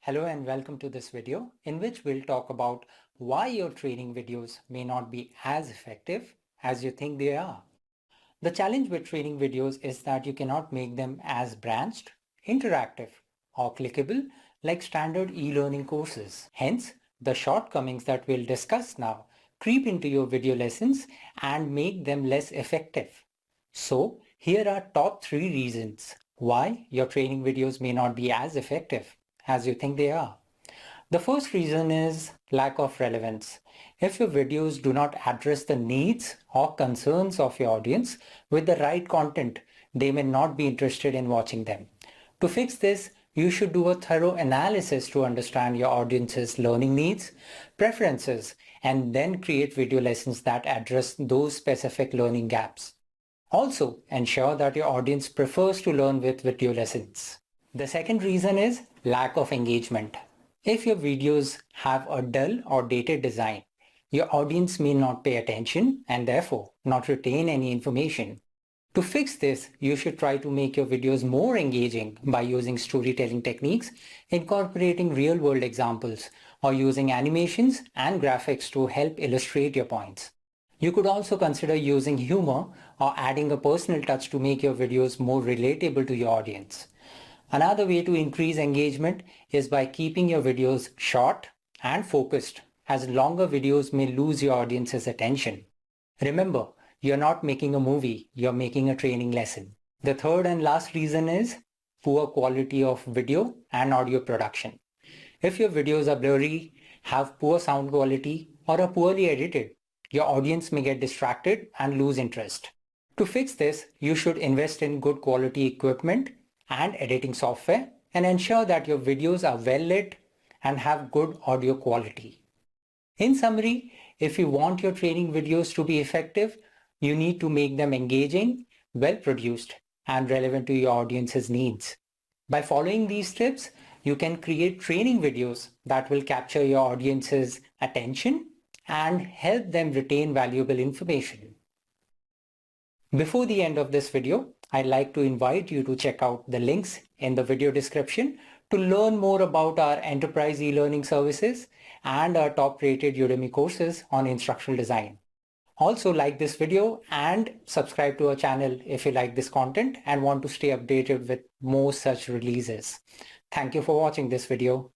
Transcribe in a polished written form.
Hello and welcome to this video in which we'll talk about why your training videos may not be as effective as you think they are. The challenge with training videos is that you cannot make them as branched, interactive, or clickable like standard e-learning courses. Hence, the shortcomings that we'll discuss now creep into your video lessons and make them less effective. So, here are top 3 reasons why your training videos may not be as effective as you think they are. The first reason is lack of relevance. If your videos do not address the needs or concerns of your audience with the right content, they may not be interested in watching them. To fix this, you should do a thorough analysis to understand your audience's learning needs, preferences, and then create video lessons that address those specific learning gaps. Also, ensure that your audience prefers to learn with video lessons. The second reason is lack of engagement. If your videos have a dull or dated design, your audience may not pay attention and therefore not retain any information. To fix this, you should try to make your videos more engaging by using storytelling techniques, incorporating real-world examples, or using animations and graphics to help illustrate your points. You could also consider using humor or adding a personal touch to make your videos more relatable to your audience. Another way to increase engagement is by keeping your videos short and focused, as longer videos may lose your audience's attention. Remember, you're not making a movie, you're making a training lesson. The third and last reason is poor quality of video and audio production. If your videos are blurry, have poor sound quality, or are poorly edited, your audience may get distracted and lose interest. To fix this, you should invest in good quality equipment and editing software and ensure that your videos are well lit and have good audio quality. In summary, if you want your training videos to be effective, you need to make them engaging, well produced, and relevant to your audience's needs. By following these tips, you can create training videos that will capture your audience's attention and help them retain valuable information. Before the end of this video, I'd like to invite you to check out the links in the video description to learn more about our enterprise e-learning services and our top-rated Udemy courses on instructional design. Also, like this video and subscribe to our channel if you like this content and want to stay updated with more such releases. Thank you for watching this video.